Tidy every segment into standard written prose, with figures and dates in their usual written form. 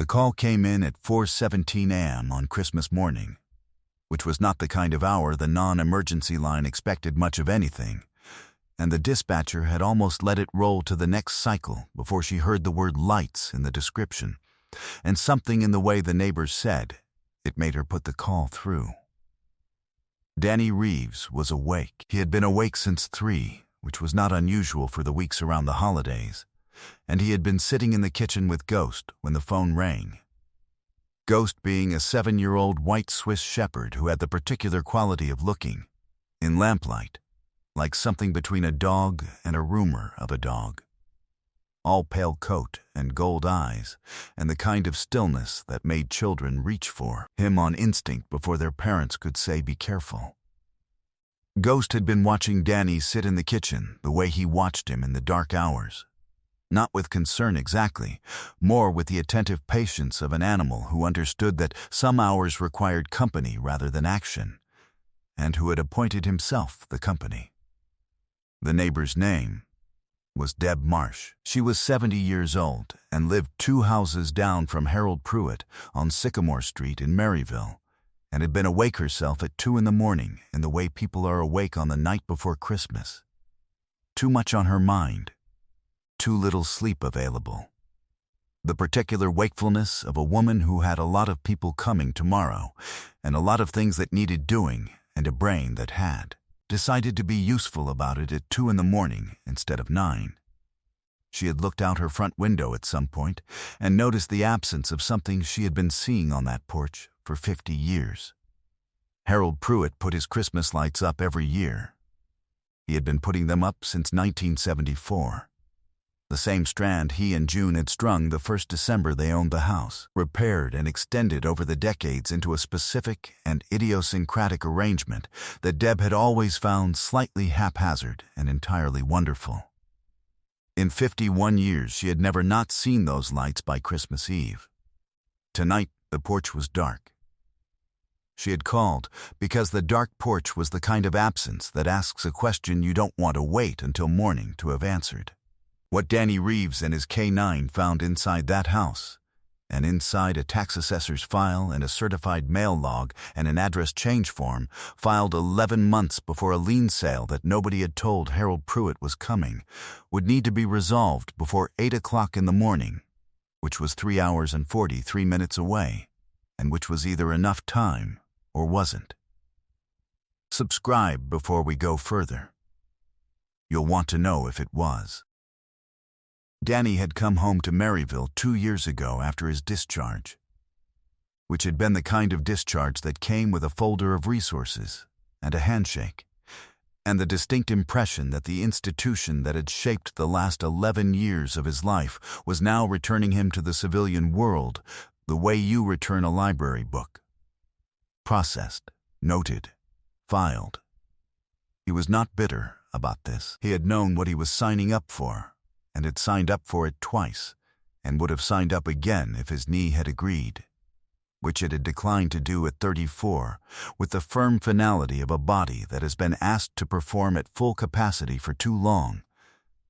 The call came in at 4:17 a.m. on Christmas morning, which was not the kind of hour the non-emergency line expected much of anything, and the dispatcher had almost let it roll to the next cycle before she heard the word lights in the description, and something in the way the neighbors said, it made her put the call through. Danny Reeves was awake. He had been awake since 3, which was not unusual for the weeks around the holidays, and he had been sitting in the kitchen with Ghost when the phone rang. Ghost being a 7-year-old white Swiss shepherd who had the particular quality of looking, in lamplight, like something between a dog and a rumor of a dog. All pale coat and gold eyes, and the kind of stillness that made children reach for him on instinct before their parents could say be careful. Ghost had been watching Danny sit in the kitchen the way he watched him in the dark hours. Not with concern exactly, more with the attentive patience of an animal who understood that some hours required company rather than action, and who had appointed himself the company. The neighbor's name was Deb Marsh. She was 70 years old and lived 2 houses down from Harold Pruitt on Sycamore Street in Maryville, and had been awake herself at 2 in the morning in the way people are awake on the night before Christmas. Too much on her mind, too little sleep available. The particular wakefulness of a woman who had a lot of people coming tomorrow, and a lot of things that needed doing, and a brain that had decided to be useful about it at 2 in the morning instead of 9. She had looked out her front window at some point and noticed the absence of something she had been seeing on that porch for 50 years. Harold Pruitt put his Christmas lights up every year. He had been putting them up since 1974. The same strand he and June had strung the first December they owned the house, repaired and extended over the decades into a specific and idiosyncratic arrangement that Deb had always found slightly haphazard and entirely wonderful. In 51 years she had never not seen those lights by Christmas Eve. Tonight the porch was dark. She had called because the dark porch was the kind of absence that asks a question you don't want to wait until morning to have answered. What Danny Reeves and his K9 found inside that house, and inside a tax assessor's file and a certified mail log and an address change form filed 11 months before a lien sale that nobody had told Harold Pruitt was coming, would need to be resolved before 8 o'clock in the morning, which was 3 hours and 43 minutes away, and which was either enough time or wasn't. Subscribe before we go further. You'll want to know if it was. Danny had come home to Maryville 2 years ago after his discharge, which had been the kind of discharge that came with a folder of resources and a handshake, and the distinct impression that the institution that had shaped the last 11 years of his life was now returning him to the civilian world the way you return a library book. Processed, noted, filed. He was not bitter about this. He had known what he was signing up for, and had signed up for it twice, and would have signed up again if his knee had agreed, which it had declined to do at 34, with the firm finality of a body that has been asked to perform at full capacity for too long,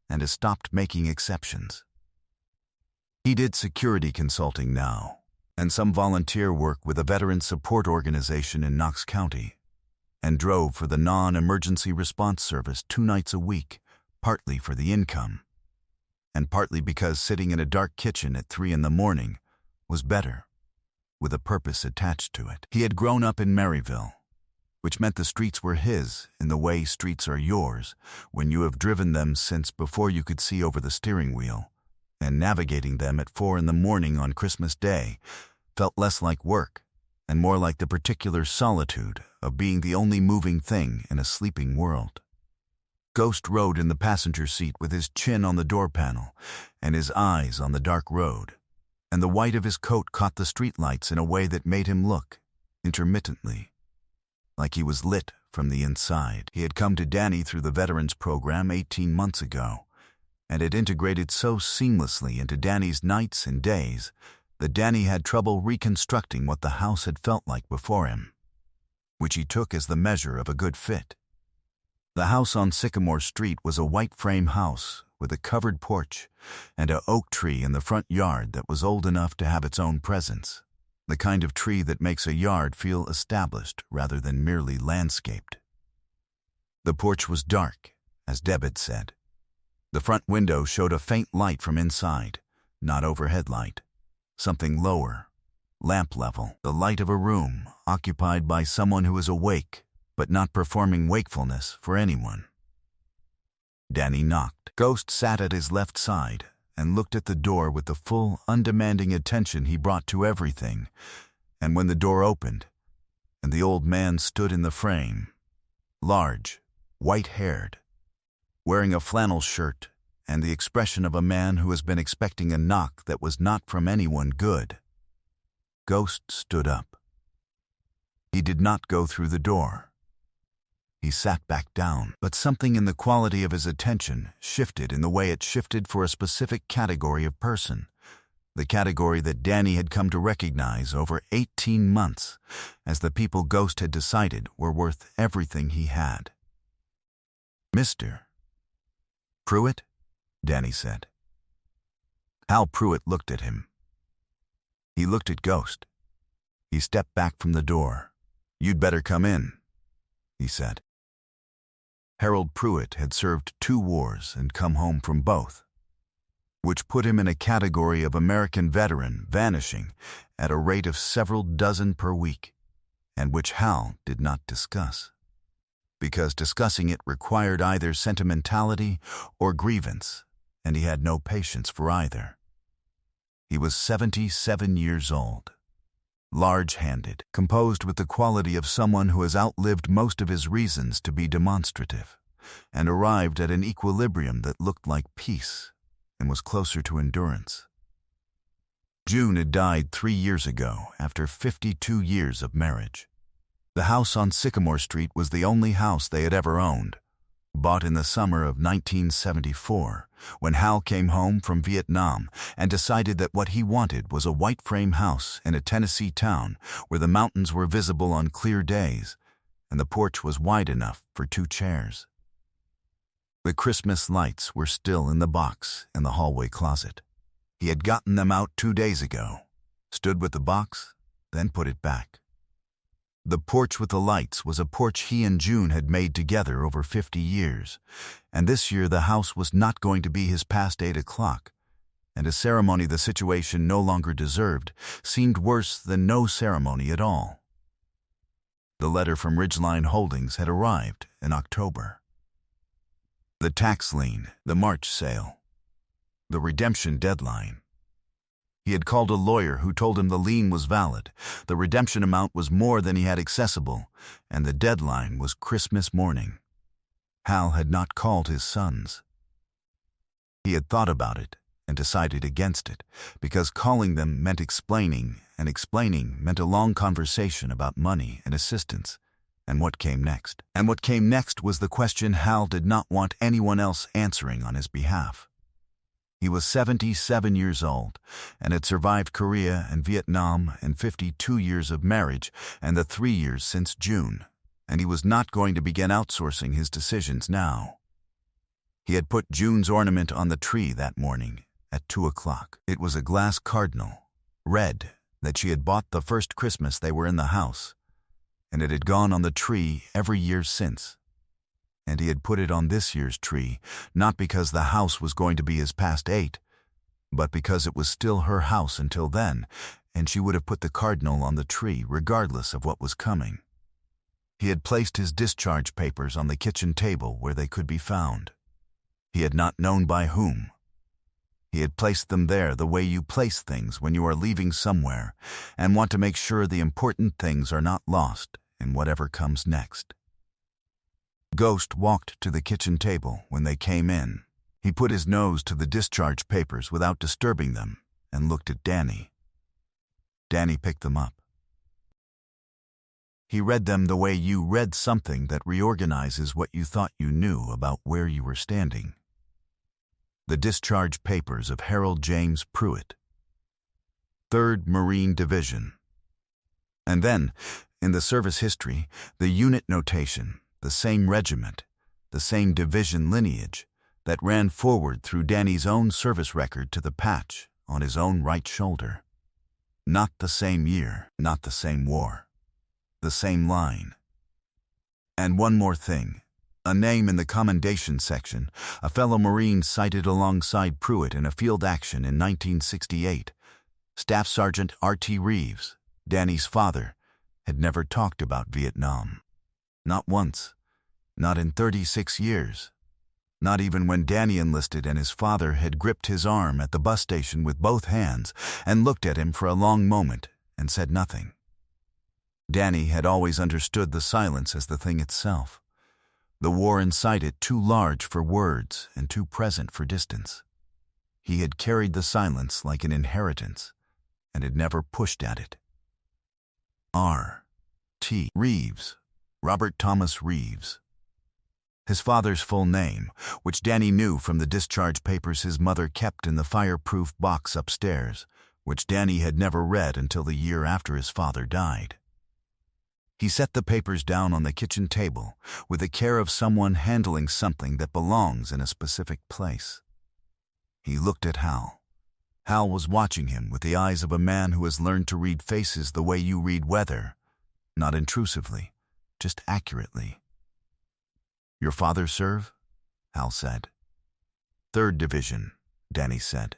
and has stopped making exceptions. He did security consulting now, and some volunteer work with a veteran support organization in Knox County, and drove for the non-emergency response service 2 nights a week, partly for the income, and partly because sitting in a dark kitchen at 3 in the morning was better, with a purpose attached to it. He had grown up in Maryville, which meant the streets were his in the way streets are yours when you have driven them since before you could see over the steering wheel, and navigating them at 4 in the morning on Christmas Day felt less like work and more like the particular solitude of being the only moving thing in a sleeping world. Ghost rode in the passenger seat with his chin on the door panel and his eyes on the dark road, and the white of his coat caught the streetlights in a way that made him look, intermittently, like he was lit from the inside. He had come to Danny through the Veterans Program 18 months ago, and had integrated so seamlessly into Danny's nights and days that Danny had trouble reconstructing what the house had felt like before him, which he took as the measure of a good fit. The house on Sycamore Street was a white frame house with a covered porch and an oak tree in the front yard that was old enough to have its own presence, the kind of tree that makes a yard feel established rather than merely landscaped. The porch was dark, as Deb had said. The front window showed a faint light from inside, not overhead light, something lower, lamp level, the light of a room occupied by someone who is awake but not performing wakefulness for anyone. Danny knocked. Ghost sat at his left side and looked at the door with the full, undemanding attention he brought to everything, and when the door opened, and the old man stood in the frame, large, white-haired, wearing a flannel shirt and the expression of a man who has been expecting a knock that was not from anyone good, Ghost stood up. He did not go through the door. He sat back down, but something in the quality of his attention shifted in the way it shifted for a specific category of person, the category that Danny had come to recognize over 18 months as the people Ghost had decided were worth everything he had. "Mr. Pruitt?" Danny said. Hal Pruitt looked at him. He looked at Ghost. He stepped back from the door. "You'd better come in," he said. Harold Pruitt had served 2 wars and come home from both, which put him in a category of American veteran vanishing at a rate of several dozen per week, and which Hal did not discuss, because discussing it required either sentimentality or grievance, and he had no patience for either. He was 77 years old, large-handed, composed with the quality of someone who has outlived most of his reasons to be demonstrative, and arrived at an equilibrium that looked like peace and was closer to endurance. June had died 3 years ago after 52 years of marriage. The house on Sycamore Street was the only house they had ever owned, bought in the summer of 1974, when Hal came home from Vietnam and decided that what he wanted was a white frame house in a Tennessee town where the mountains were visible on clear days and the porch was wide enough for 2 chairs. The Christmas lights were still in the box in the hallway closet. He had gotten them out 2 days ago, stood with the box, then put it back. The porch with the lights was a porch he and June had made together over 50 years, and this year the house was not going to be his past 8 o'clock, and a ceremony the situation no longer deserved seemed worse than no ceremony at all. The letter from Ridgeline Holdings had arrived in October. The tax lien, the March sale, the redemption deadline. He had called a lawyer who told him the lien was valid, the redemption amount was more than he had accessible, and the deadline was Christmas morning. Hal had not called his sons. He had thought about it and decided against it, because calling them meant explaining, and explaining meant a long conversation about money and assistance, and what came next. And what came next was the question Hal did not want anyone else answering on his behalf. He was 77 years old and had survived Korea and Vietnam and 52 years of marriage and the 3 years since June, and he was not going to begin outsourcing his decisions now. He had put June's ornament on the tree that morning at 2 o'clock. It was a glass cardinal, red, that she had bought the first Christmas they were in the house, and it had gone on the tree every year since. And he had put it on this year's tree, not because the house was going to be his past 8, but because it was still her house until then, and she would have put the cardinal on the tree regardless of what was coming. He had placed his discharge papers on the kitchen table where they could be found. He had not known by whom. He had placed them there the way you place things when you are leaving somewhere and want to make sure the important things are not lost in whatever comes next. Ghost walked to the kitchen table when they came in. He put his nose to the discharge papers without disturbing them and looked at Danny. Danny picked them up. He read them the way you read something that reorganizes what you thought you knew about where you were standing. The discharge papers of Harold James Pruitt, 3rd Marine Division. And then, in the service history, the unit notation, the same regiment, the same division lineage, that ran forward through Danny's own service record to the patch on his own right shoulder. Not the same year, not the same war. The same line. And one more thing. A name in the commendation section, a fellow Marine cited alongside Pruitt in a field action in 1968. Staff Sergeant R.T. Reeves, Danny's father, had never talked about Vietnam. Not once. Not in 36 years. Not even when Danny enlisted and his father had gripped his arm at the bus station with both hands and looked at him for a long moment and said nothing. Danny had always understood the silence as the thing itself. The war inside it too large for words and too present for distance. He had carried the silence like an inheritance and had never pushed at it. R.T. Reeves, Robert Thomas Reeves. His father's full name, which Danny knew from the discharge papers his mother kept in the fireproof box upstairs, which Danny had never read until the year after his father died. He set the papers down on the kitchen table with the care of someone handling something that belongs in a specific place. He looked at Hal. Hal was watching him with the eyes of a man who has learned to read faces the way you read weather, not intrusively, just accurately. "Your father serve?" Hal said. "3rd Division," Danny said.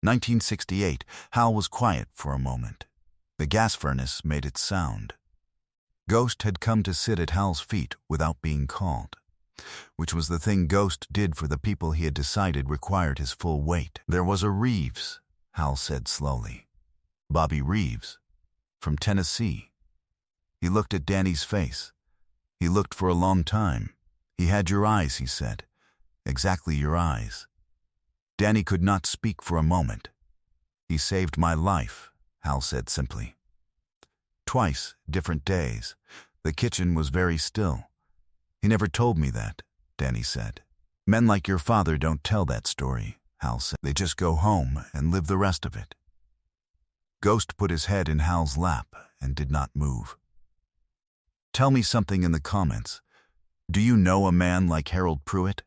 1968, Hal was quiet for a moment. The gas furnace made its sound. Ghost had come to sit at Hal's feet without being called, which was the thing Ghost did for the people he had decided required his full weight. "There was a Reeves," Hal said slowly. "Bobby Reeves, from Tennessee." He looked at Danny's face. He looked for a long time. "He had your eyes," he said. "Exactly your eyes." Danny could not speak for a moment. "He saved my life," Hal said simply. "Twice, different days. The kitchen was very still." "He never told me that," Danny said. "Men like your father don't tell that story," Hal said. "They just go home and live the rest of it." Ghost put his head in Hal's lap and did not move. "Tell me something in the comments. Do you know a man like Harold Pruitt?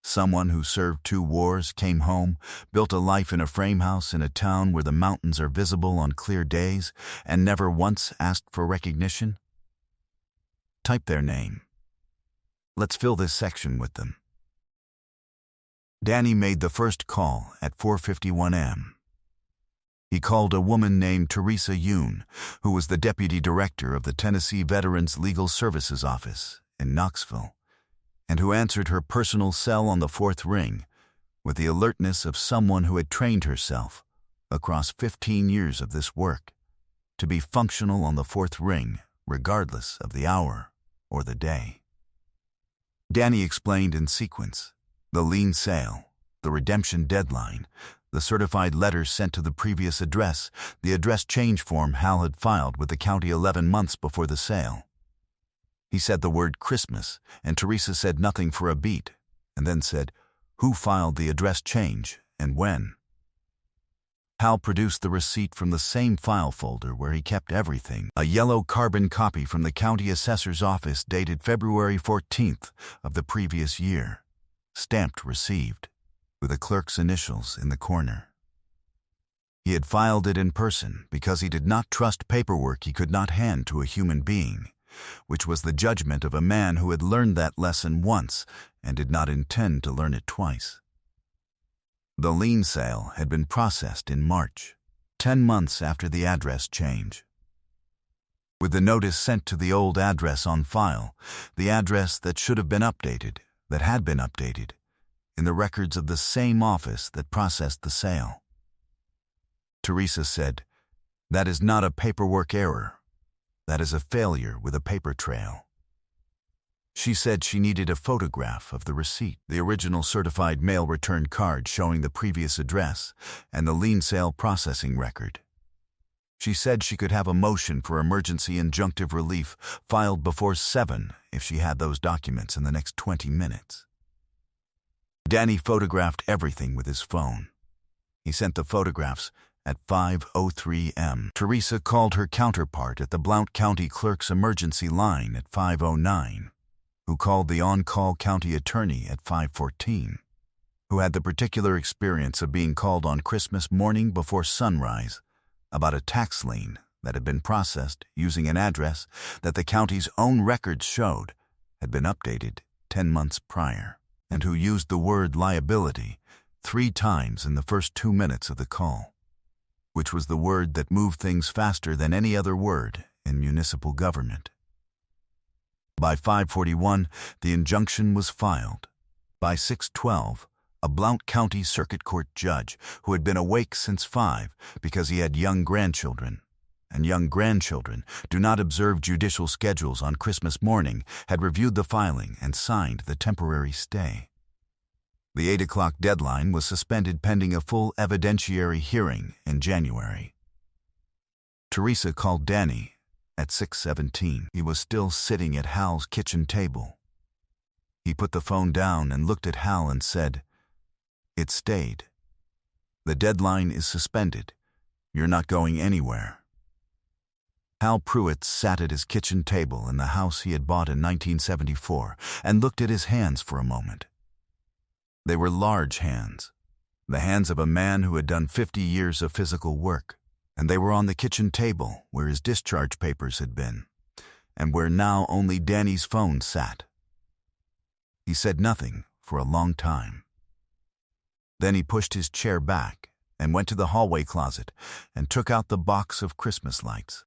Someone who served 2 wars, came home, built a life in a frame house in a town where the mountains are visible on clear days, and never once asked for recognition? Type their name. Let's fill this section with them." Danny made the first call at 4:51 a.m. He called a woman named Teresa Yoon, who was the deputy director of the Tennessee Veterans Legal Services Office in Knoxville, and who answered her personal cell on the 4th ring with the alertness of someone who had trained herself across 15 years of this work to be functional on the 4th ring regardless of the hour or the day. Danny explained in sequence: the lien sale, the redemption deadline, the certified letters sent to the previous address, the address change form Hal had filed with the county 11 months before the sale. He said the word Christmas, and Teresa said nothing for a beat, and then said, "Who filed the address change, and when?" Hal produced the receipt from the same file folder where he kept everything, a yellow carbon copy from the county assessor's office dated February 14th of the previous year, stamped received, with the clerk's initials in the corner. He had filed it in person because he did not trust paperwork he could not hand to a human being, which was the judgment of a man who had learned that lesson once and did not intend to learn it twice. The lien sale had been processed in March, 10 months after the address change. With the notice sent to the old address on file, the address that should have been updated, that had been updated, in the records of the same office that processed the sale. Teresa said, "That is not a paperwork error. That is a failure with a paper trail." She said she needed a photograph of the receipt, the original certified mail return card showing the previous address, and the lien sale processing record. She said she could have a motion for emergency injunctive relief filed before 7 if she had those documents in the next 20 minutes. Danny photographed everything with his phone. He sent the photographs at 5:03 a.m. Teresa called her counterpart at the Blount County Clerk's emergency line at 5:09. who called the on-call county attorney at 5:14, who had the particular experience of being called on Christmas morning before sunrise about a tax lien that had been processed using an address that the county's own records showed had been updated 10 months prior, and who used the word liability 3 times in the first 2 minutes of the call, which was the word that moved things faster than any other word in municipal government. By 5:41, the injunction was filed. By 6:12, a Blount County Circuit Court judge who had been awake since 5 because he had young grandchildren, and young grandchildren do not observe judicial schedules on Christmas morning, had reviewed the filing and signed the temporary stay. The 8 o'clock deadline was suspended pending a full evidentiary hearing in January. Teresa called Danny at 6:17. He was still sitting at Hal's kitchen table. He put the phone down and looked at Hal and said, "It stayed. The deadline is suspended. You're not going anywhere." Hal Pruitt sat at his kitchen table in the house he had bought in 1974 and looked at his hands for a moment. They were large hands, the hands of a man who had done 50 years of physical work, and they were on the kitchen table where his discharge papers had been, and where now only Danny's phone sat. He said nothing for a long time. Then he pushed his chair back and went to the hallway closet and took out the box of Christmas lights.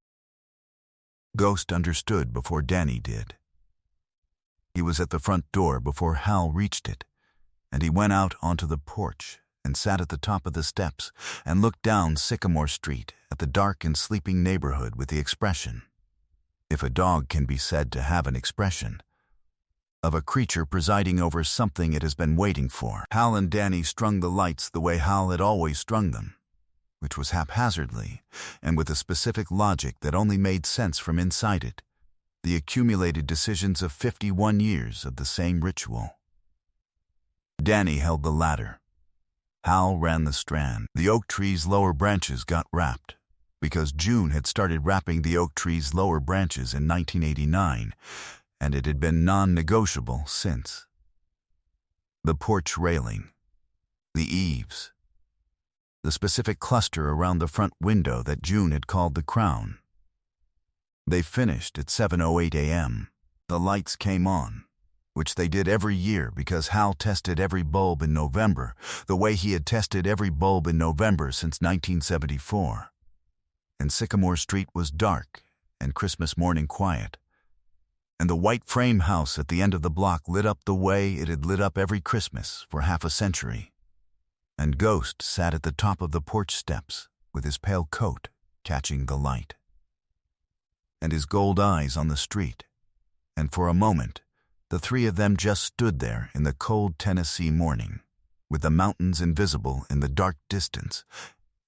Ghost understood before Danny did. He was at the front door before Hal reached it, and he went out onto the porch and sat at the top of the steps and looked down Sycamore Street at the dark and sleeping neighborhood with the expression, if a dog can be said to have an expression, of a creature presiding over something it has been waiting for. Hal and Danny strung the lights the way Hal had always strung them, which was haphazardly and with a specific logic that only made sense from inside it, the accumulated decisions of 51 years of the same ritual. Danny held the ladder. Hal ran the strand. The oak tree's lower branches got wrapped, because June had started wrapping the oak tree's lower branches in 1989, and it had been non-negotiable since. The porch railing, the eaves, the specific cluster around the front window that June had called the crown. They finished at 7:08 a.m. The lights came on, which they did every year because Hal tested every bulb in November, the way he had tested every bulb in November since 1974. And Sycamore Street was dark and Christmas morning quiet, and the white frame house at the end of the block lit up the way it had lit up every Christmas for half a century. And Ghost sat at the top of the porch steps with his pale coat catching the light, and his gold eyes on the street, and for a moment the three of them just stood there in the cold Tennessee morning, with the mountains invisible in the dark distance,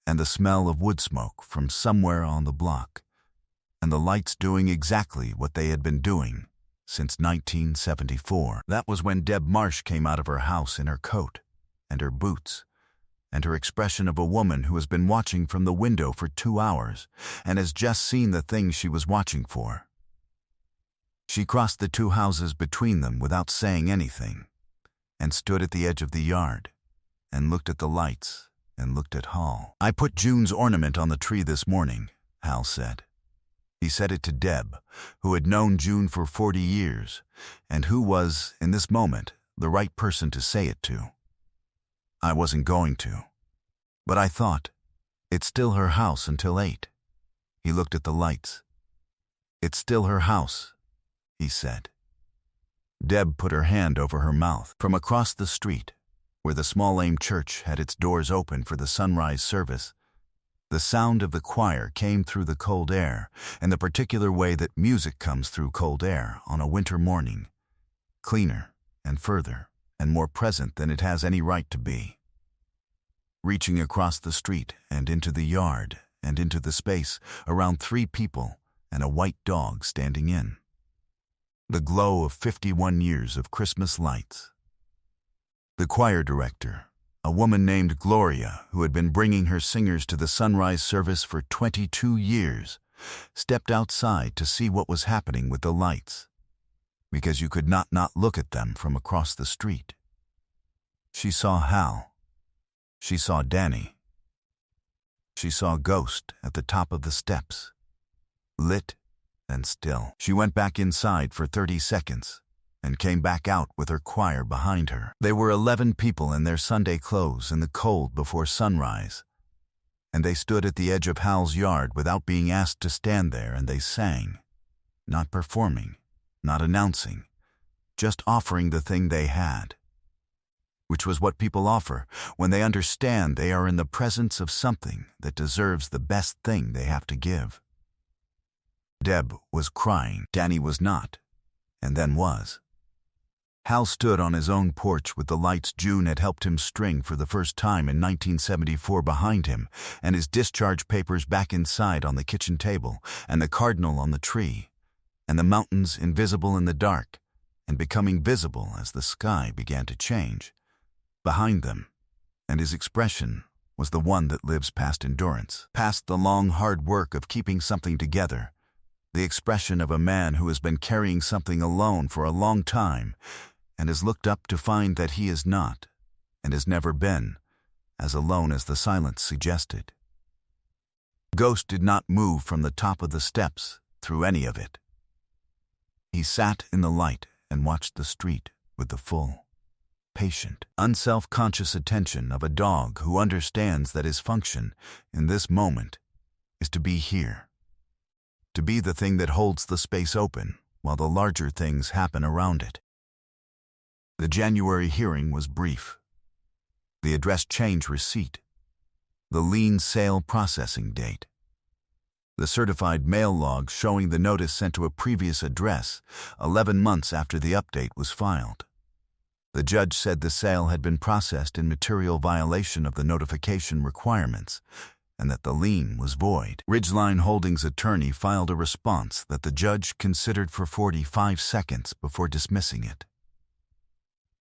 and the smell of wood smoke from somewhere on the block, and the lights doing exactly what they had been doing since 1974. That was when Deb Marsh came out of her house in her coat and her boots, and her expression of a woman who has been watching from the window for 2 hours and has just seen the thing she was watching for. She crossed the 2 houses between them without saying anything, and stood at the edge of the yard, and looked at the lights, and looked at Hal. "I put June's ornament on the tree this morning," Hal said. He said it to Deb, who had known June for 40 years, and who was, in this moment, the right person to say it to. "I wasn't going to, but I thought, it's still her house until 8. He looked at the lights. "It's still her house," he said. Deb put her hand over her mouth. From across the street, where the Small Aim Church had its doors open for the sunrise service, the sound of the choir came through the cold air in the particular way that music comes through cold air on a winter morning, cleaner and further and more present than it has any right to be. Reaching across the street and into the yard and into the space around 3 people and a white dog standing in. The glow of 51 years of Christmas lights. The choir director, a woman named Gloria, who had been bringing her singers to the sunrise service for 22 years, stepped outside to see what was happening with the lights. because you could not look at them from across the street. She saw Hal. She saw Danny. She saw a ghost at the top of the steps, lit and still. She went back inside for 30 seconds and came back out with her choir behind her. They were 11 people in their Sunday clothes in the cold before sunrise, and they stood at the edge of Hal's yard without being asked to stand there, and they sang, not performing, not announcing, just offering the thing they had, which was what people offer when they understand they are in the presence of something that deserves the best thing they have to give. Deb was crying. Danny was not, and then was. Hal stood on his own porch with the lights June had helped him string for the first time in 1974 behind him, and his discharge papers back inside on the kitchen table, and the cardinal on the tree, and the mountains invisible in the dark, and becoming visible as the sky began to change behind them, and his expression was the one that lives past endurance, past the long, hard work of keeping something together, the expression of a man who has been carrying something alone for a long time and has looked up to find that he is not, and has never been, as alone as the silence suggested. Ghost did not move from the top of the steps through any of it. He sat in the light and watched the street with the full, patient, unself-conscious attention of a dog who understands that his function in this moment is to be here, to be the thing that holds the space open while the larger things happen around it. The January hearing was brief. The address change receipt, the lien sale processing date, the certified mail log showing the notice sent to a previous address 11 months after the update was filed. The judge said the sale had been processed in material violation of the notification requirements and that the lien was void. Ridgeline Holdings' attorney filed a response that the judge considered for 45 seconds before dismissing it.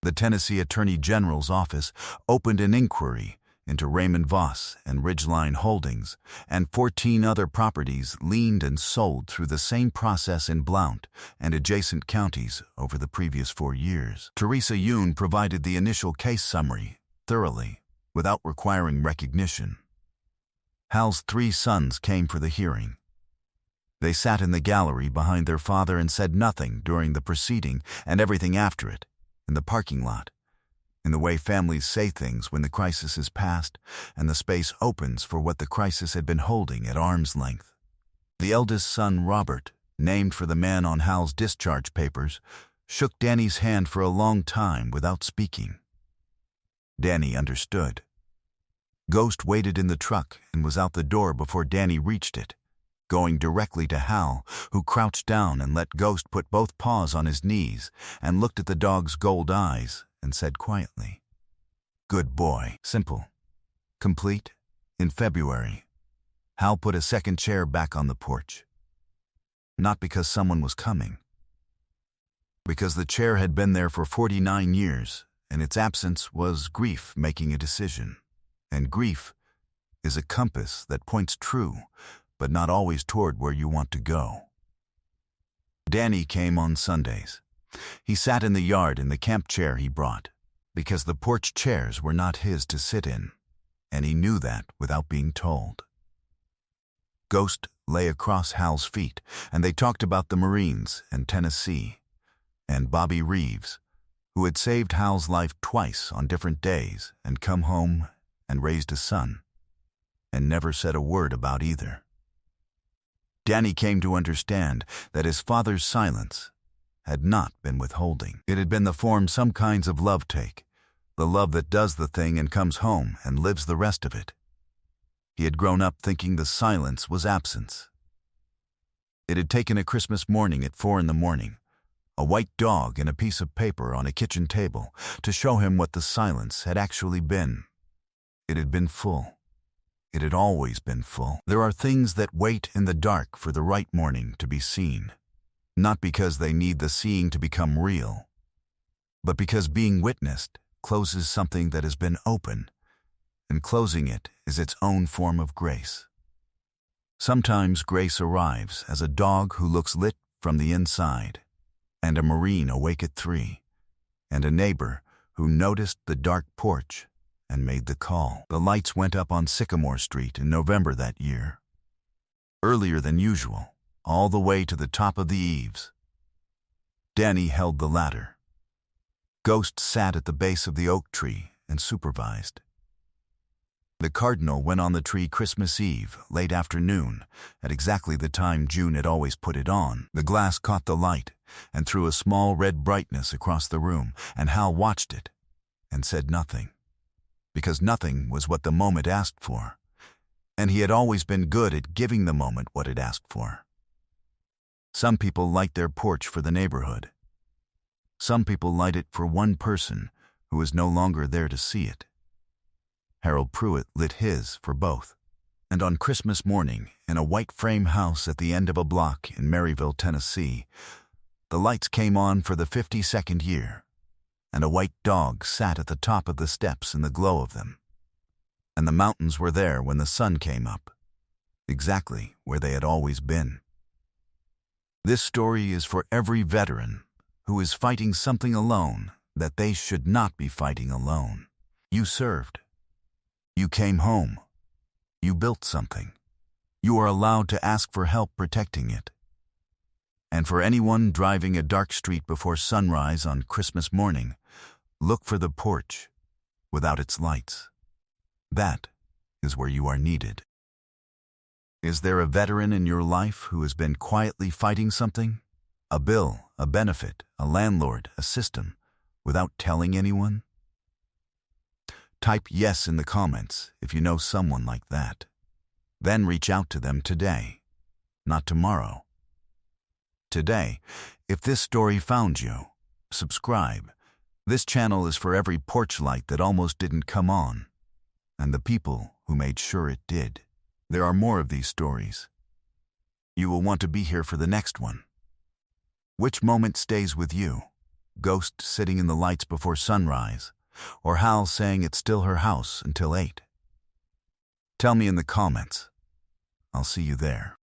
The Tennessee Attorney General's office opened an inquiry into Raymond Voss and Ridgeline Holdings and 14 other properties liened and sold through the same process in Blount and adjacent counties over the previous 4 years. Teresa Yoon provided the initial case summary thoroughly, without requiring recognition. Hal's 3 sons came for the hearing. They sat in the gallery behind their father and said nothing during the proceeding and everything after it, in the parking lot, in the way families say things when the crisis is past and the space opens for what the crisis had been holding at arm's length. The eldest son, Robert, named for the man on Hal's discharge papers, shook Danny's hand for a long time without speaking. Danny understood. Ghost waited in the truck and was out the door before Danny reached it, going directly to Hal, who crouched down and let Ghost put both paws on his knees and looked at the dog's gold eyes and said quietly, "Good boy." Simple. Complete. In February, Hal put a second chair back on the porch. Not because someone was coming. Because the chair had been there for 49 years, and its absence was grief making a decision. And grief is a compass that points true, but not always toward where you want to go. Danny came on Sundays. He sat in the yard in the camp chair he brought, because the porch chairs were not his to sit in, and he knew that without being told. Ghost lay across Hal's feet, and they talked about the Marines and Tennessee, and Bobby Reeves, who had saved Hal's life twice on different days and come home and raised a son, and never said a word about either. Danny came to understand that his father's silence had not been withholding. It had been the form some kinds of love take, the love that does the thing and comes home and lives the rest of it. He had grown up thinking the silence was absence. It had taken a Christmas morning at 4 a.m, a white dog and a piece of paper on a kitchen table to show him what the silence had actually been. It had been full. It had always been full. There are things that wait in the dark for the right morning to be seen, not because they need the seeing to become real, but because being witnessed closes something that has been open, and closing it is its own form of grace. Sometimes grace arrives as a dog who looks lit from the inside, and a Marine awake at 3, and a neighbor who noticed the dark porch and made the call. The lights went up on Sycamore Street in November that year, earlier than usual, all the way to the top of the eaves. Danny held the ladder. Ghost sat at the base of the oak tree and supervised. The cardinal went on the tree Christmas Eve, late afternoon, at exactly the time June had always put it on. The glass caught the light and threw a small red brightness across the room, and Hal watched it and said nothing, because nothing was what the moment asked for, and he had always been good at giving the moment what it asked for. Some people light their porch for the neighborhood. Some people light it for one person who is no longer there to see it. Harold Pruitt lit his for both. And on Christmas morning, in a white frame house at the end of a block in Maryville, Tennessee, the lights came on for the 52nd year, and a white dog sat at the top of the steps in the glow of them. And the mountains were there when the sun came up, exactly where they had always been. This story is for every veteran who is fighting something alone that they should not be fighting alone. You served. You came home. You built something. You are allowed to ask for help protecting it. And for anyone driving a dark street before sunrise on Christmas morning, look for the porch without its lights. That is where you are needed. Is there a veteran in your life who has been quietly fighting something? A bill, a benefit, a landlord, a system, without telling anyone? Type yes in the comments if you know someone like that. Then reach out to them today, not tomorrow. Today, if this story found you, subscribe. This channel is for every porch light that almost didn't come on, and the people who made sure it did. There are more of these stories. You will want to be here for the next one. Which moment stays with you? Ghost sitting in the lights before sunrise, or Hal saying it's still her house until 8? Tell me in the comments. I'll see you there.